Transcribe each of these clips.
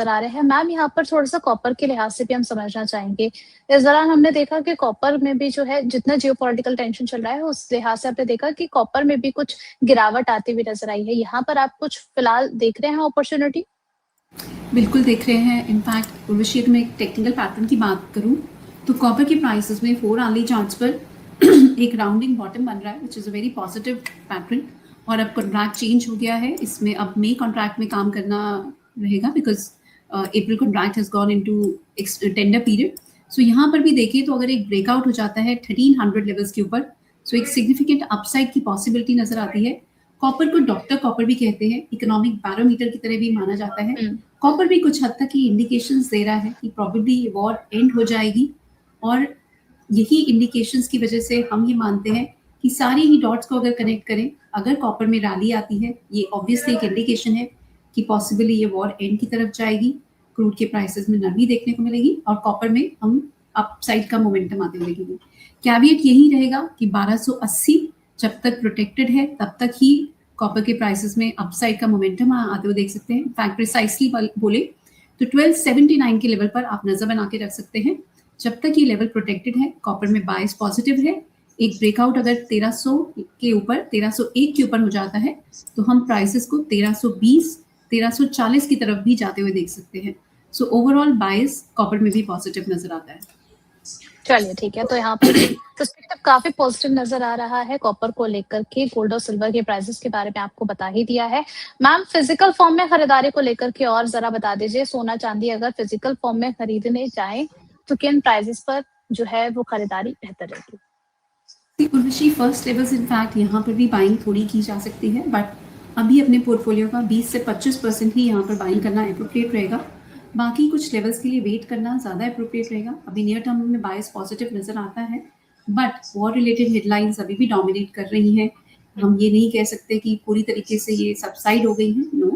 आ रहे हैं। मैम यहाँ पर थोड़ा-सा कॉपर के लिहाज से भी हम समझना चाहेंगे। इस दौरान हमने देखा कि कॉपर में भी जो है जितना जियोपॉलिटिकल टेंशन चल रहा है उस लिहाज से आपने देखा कि कॉपर में भी कुछ गिरावट आती हुई नज़र आई है। यहाँ पर आप कुछ फिलहाल देख रहे हैं अपॉर्च्युनिटी? बिल्कुल देख रहे हैं। इनफैक्ट उर्वशी, अगर मैं एक टेक्निकल पैटर्न की बात करूं तो कॉपर के प्राइसेस में 4 आर्ली चार्ट्स पर एक राउंडिंग बॉटम बन रहा है, which is a very positive pattern. और अब कॉन्ट्रैक्ट चेंज हो गया है, इसमें अब मई कॉन्ट्रैक्ट में काम करना रहेगा because April contract has gone into tender period. So यहाँ पर भी देखिए तो अगर एक ब्रेकआउट हो जाता है 1300 लेवल्स के ऊपर, सो एक सिग्निफिकेंट अपसाइड की पॉसिबिलिटी नजर आती है। कॉपर को डॉक्टर कॉपर भी कहते हैं, इकोनॉमिक बैरोमीटर की तरह भी माना जाता है। हुँ। कॉपर भी कुछ हद तक की इंडिकेशंस दे रहा है कि प्रॉबेबली ये वॉर एंड हो जाएगी, और यही इंडिकेशंस की वजह से हम ये मानते हैं कि सारी ही डॉट्स को अगर कनेक्ट करें, अगर कॉपर में रैली आती है, ये ऑब्वियसली एक इंडिकेशन है कि पॉसिबली ये वॉर एंड की तरफ जाएगी, क्रूड के प्राइसेस में नरमी देखने को मिलेगी और कॉपर में हम अपसाइड का मोमेंटम आते हुए देखेंगे। कैविएट यही रहेगा कि 1280 जब तक प्रोटेक्टेड है तब तक ही कॉपर के प्राइसेस में अपसाइड का मोमेंटम आते हुए देख सकते हैं। इनफैक्ट प्रिसाइसली बोले तो 1279 के लेवल पर आप नजर बना के रख सकते हैं। जब तक ये लेवल प्रोटेक्टेड है, कॉपर में बायस पॉजिटिव है। एक ब्रेकआउट अगर 1300 के ऊपर 1301 के ऊपर हो जाता है तो हम प्राइसेस को 1320 1340 की तरफ भी जाते हुए देख सकते हैं। सो ओवरऑल बायस कॉपर में भी पॉजिटिव नजर आता है। चलिए ठीक है, तो यहाँ पर भी पर्सपेक्टिव काफ़ी पॉजिटिव नज़र आ रहा है कॉपर को लेकर के। गोल्ड और सिल्वर के प्राइसेस के बारे में आपको बता ही दिया है। मैम फिजिकल फॉर्म में खरीदारी को लेकर के और ज़रा बता दीजिए, सोना-चांदी अगर फिजिकल फॉर्म में खरीदने जाएँ, तो किन प्राइसेस पर जो है वो खरीदारी बेहतर रहेगी? उर्वशी, फर्स्ट लेवल्स इनफैक्ट यहाँ पर भी बाइंग थोड़ी की जा सकती है, बट अभी अपने पोर्टफोलियो का 20 से 25% ही यहाँ पर बाइंग करना अप्रोप्रिएट रहेगा। बाकी कुछ लेवल्स के लिए वेट करना ज़्यादा अप्रोप्रिएट रहेगा। अभी नियर टर्म में बायस पॉजिटिव नज़र आता है, बट वॉर रिलेटेड हेडलाइंस अभी भी डोमिनेट कर रही हैं। हम ये नहीं कह सकते कि पूरी तरीके से ये सबसाइड हो गई हैं। No,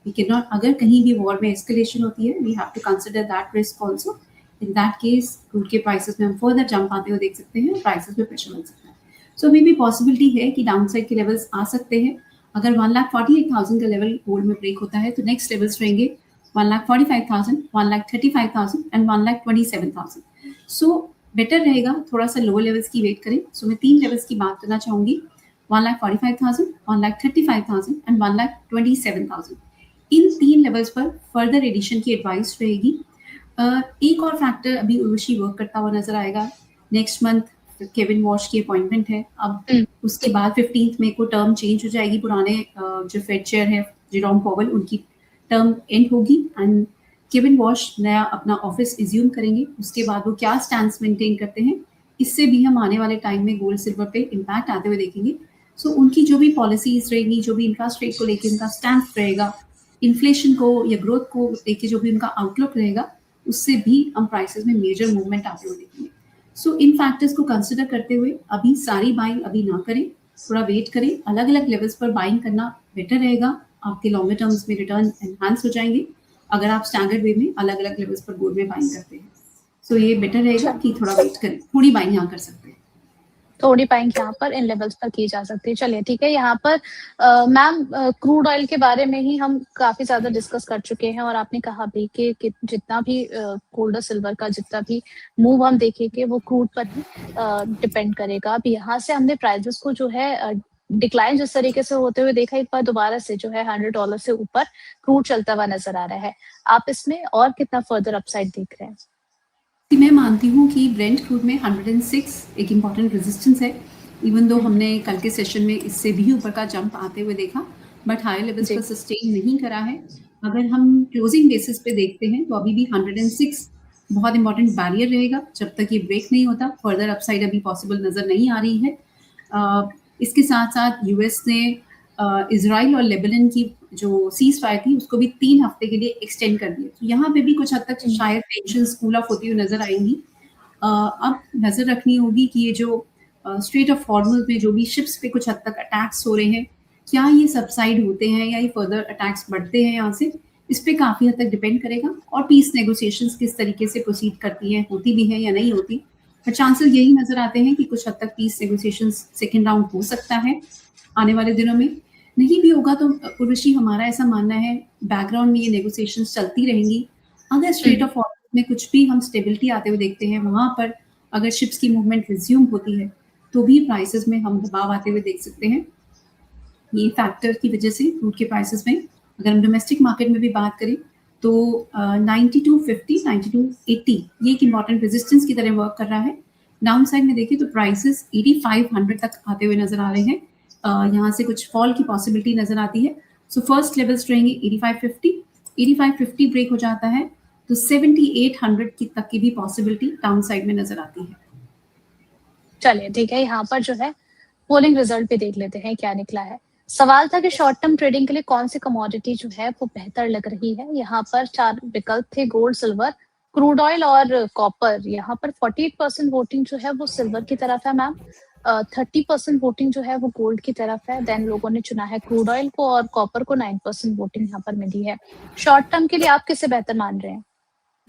we can not. अगर कहीं भी वॉर में एस्केलेशन होती है, we have to consider that risk also. In that case crude के प्राइसेस में हम फर्दर जंप आते हुए देख सकते हैं, प्राइसेस में प्रेशर मिल सकता है। सो मे भी पॉसिबिलिटी है कि डाउनसाइड के लेवल्स आ सकते हैं। अगर 1,48,000 का लेवल गोल्ड में ब्रेक होता है तो नेक्स्ट लेवल्स रहेंगे 1,45,000, 1,35,000 एंड 1,27,000। सो बेटर रहेगा थोड़ा सा लोअर लेवल्स की वेट करें। सो मैं 3 लेवल्स की बात करना चाहूंगी, 1,45,000, 1,35,000 एंड 1,27,000। इन 3 लेवल्स पर फर्दर एडिशन की एडवाइस रहेगी। एक और फैक्टर अभी उर्वशी वर्क करता हुआ नजर आएगा। नेक्स्ट मंथ केविन वॉश की अपॉइंटमेंट है। अब उसके बाद 15 मई को टर्म चेंज हो जाएगी। पुराने जो फेड चेयर है जेरोम पॉवेल, उनकी टर्म एंड होगी एंड केविन वॉश नया अपना ऑफिस इज्यूम करेंगे। उसके बाद वो क्या स्टैंड मेंटेन करते हैं, इससे भी हम आने वाले टाइम में गोल्ड सिल्वर पे इम्पैक्ट आते हुए देखेंगे। सो उनकी जो भी पॉलिसीज रहेंगी, जो भी इंटरेस्ट रेट को लेकर उनका स्टैंड रहेगा, इन्फ्लेशन को या ग्रोथ को लेके जो भी उनका आउटलुक रहेगा, उससे भी हम प्राइसेस में मेजर मूवमेंट आते हुए देखेंगे। सो इन फैक्टर्स को कंसिडर करते हुए अभी सारी बाइंग अभी ना करें, थोड़ा वेट करें। अलग अलग लेवल्स पर बाइंग करना बेटर रहेगा, आपके लॉन्गर टर्म्स में रिटर्न एनहांस हो जाएंगे अगर आप स्टैंडर्ड वे में अलग अलग लेवल्स पर गोल्ड में बाइंग करते हैं। सो ये बेटर रहेगा कि थोड़ा वेट करें, थोड़ी बाइंग यहाँ कर सकते हैं। थोड़ी बाइंग यहाँ पर इन लेवल्स पर की जा सकती है। चलिए ठीक है, यहाँ पर मैम क्रूड ऑयल के बारे में ही हम काफ़ी ज़्यादा डिस्कस कर चुके हैं और आपने कहा भी कि जितना भी गोल्ड और सिल्वर का जितना भी मूव हम देखेंगे वो क्रूड पर ही डिपेंड करेगा। अब यहाँ से हमने प्राइसेस को जो है डिक्लाइन जिस तरीके से होते हुए देखा, एक बार दोबारा से जो है $100 से ऊपर क्रूड चलता हुआ नज़र आ रहा है। आप इसमें और कितना फर्दर अपसाइड देख रहे हैं? मैं मानती हूँ कि ब्रेंट क्रूड में 106 एक इम्पॉर्टेंट रेजिस्टेंस है। इवन दो हमने कल के सेशन में इससे भी ऊपर का जंप आते हुए देखा, बट हायर लेवल्स पर सस्टेन नहीं करा है। अगर हम क्लोजिंग बेसिस पे देखते हैं तो अभी भी 106 बहुत इंपॉर्टेंट बैरियर रहेगा। जब तक ये ब्रेक नहीं होता, फर्दर अपसाइड अभी पॉसिबल नजर नहीं आ रही है। इसके साथ साथ यूएस ने इजराइल और लेबनान की जो सीज फायर थी उसको भी 3 हफ्ते के लिए एक्सटेंड कर दिया। तो यहाँ पे भी कुछ हद तक शायद टेंशन कूल ऑफ होती हुई नजर आएंगी। अब नजर रखनी होगी कि ये जो स्ट्रेट ऑफ हॉर्मुज़ में जो भी शिप्स पे कुछ हद तक अटैक्स हो रहे हैं, क्या ये सबसाइड होते हैं या ये फर्दर अटैक्स बढ़ते हैं यहाँ से, इस पे काफी हद तक डिपेंड करेगा। और पीस नेगोशिएशंस किस तरीके से प्रोसीड करती हैं, होती भी हैं या नहीं होती। पर चांसेस यही नजर आते हैं कि कुछ हद तक पीस नेगोशिएशंस सेकेंड राउंड हो सकता है आने वाले दिनों में। नहीं भी होगा तो उर्वशी हमारा ऐसा मानना है बैकग्राउंड में ये नेगोशिएशंस चलती रहेंगी। अगर स्ट्रेट ऑफ हॉर्मुज में कुछ भी हम स्टेबिलिटी आते हुए देखते हैं, वहाँ पर अगर शिप्स की मूवमेंट रिज्यूम होती है तो भी प्राइसेस में हम दबाव आते हुए देख सकते हैं। ये फैक्टर की वजह से क्रूड के प्राइसेस में अगर हम डोमेस्टिक मार्केट में भी बात करें तो 9250 9280 ये एक इंपॉर्टेंट रेजिस्टेंस की तरह वर्क कर रहा है। डाउन साइड में देखिए तो प्राइसेस 8500 तक आते हुए नजर आ रहे हैं। यहाँ से कुछ फॉल की पॉसिबिलिटी नजर आती है। सो फर्स्ट लेवल्स रहेंगे 8550 ब्रेक हो जाता है तो 7800 की तक की भी पॉसिबिलिटी डाउन साइड में नजर आती है। चलिए ठीक है, यहाँ पर जो है पोलिंग रिजल्ट भी देख लेते हैं क्या निकला है। सवाल था कि शॉर्ट टर्म ट्रेडिंग के लिए कौन सी कमोडिटी जो है वो बेहतर लग रही है। यहाँ पर 4 विकल्प थे, गोल्ड, सिल्वर, क्रूड ऑयल और कॉपर। यहाँ पर 48% वोटिंग जो है वो सिल्वर की तरफ है मैम, 30% वोटिंग जो है वो गोल्ड की तरफ है। देन लोगों ने चुना है क्रूड ऑयल को, और कॉपर को 9% वोटिंग यहाँ पर मिली है। शॉर्ट टर्म के लिए आप किसे बेहतर मान रहे हैं?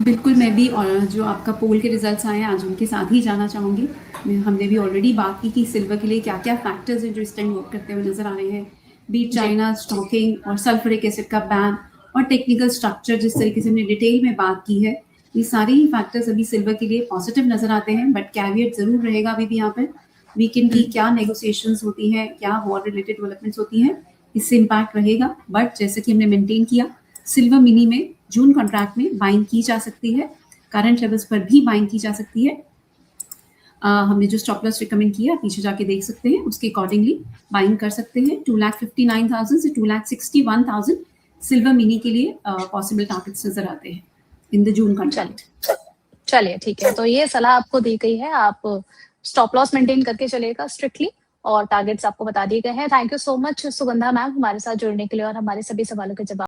बिल्कुल, मैं भी और जो आपका पोल के रिजल्ट्स आए हैं आज उनके साथ ही जाना चाहूँगी। हमने भी ऑलरेडी बात की कि सिल्वर के लिए क्या-क्या फैक्टर्स हैं जो इस टाइम वर्क करते हुए नज़र आ रहे हैं। बीट चाइना स्टॉकिंग और सल्फ्यूरिक एसिड का बैन और टेक्निकल स्ट्रक्चर जिस तरीके से हमने डिटेल में बात की है, ये सारे ही फैक्टर्स अभी सिल्वर के लिए पॉजिटिव नज़र आते हैं। बट कैविएट ज़रूर रहेगा अभी भी यहाँ पर, वीकेंड की क्या नेगोशिएशंस होती हैं, क्या वॉर रिलेटेड डेवलपमेंट्स होती हैं, इससे इम्पैक्ट रहेगा। बट जैसे कि हमने मेंटेन किया, सिल्वर मिनी में जून कॉन्ट्रैक्ट में बाइंग की जा सकती है, करंट लेवल्स पर भी बाइंग की जा सकती है। हमने जो स्टॉप लॉस रिकमेंड किया पीछे जाके देख सकते हैं, उसके अकॉर्डिंगली बाइंग कर सकते हैं। 2,59,000 से 2,61,000 सिल्वर मिनी के लिए पॉसिबल टारगेट्स नजर आते हैं इन द जून कॉन्ट्रैक्ट। चलिए ठीक है, तो ये सलाह आपको दी गई है, आप स्टॉप लॉस मेंटेन करके चलेगा स्ट्रिक्टली, और टारगेट्स आपको बता दिए गए हैं। Thank you so much Sugandha ma'am हमारे साथ जुड़ने के लिए और हमारे सभी सवालों के जवाब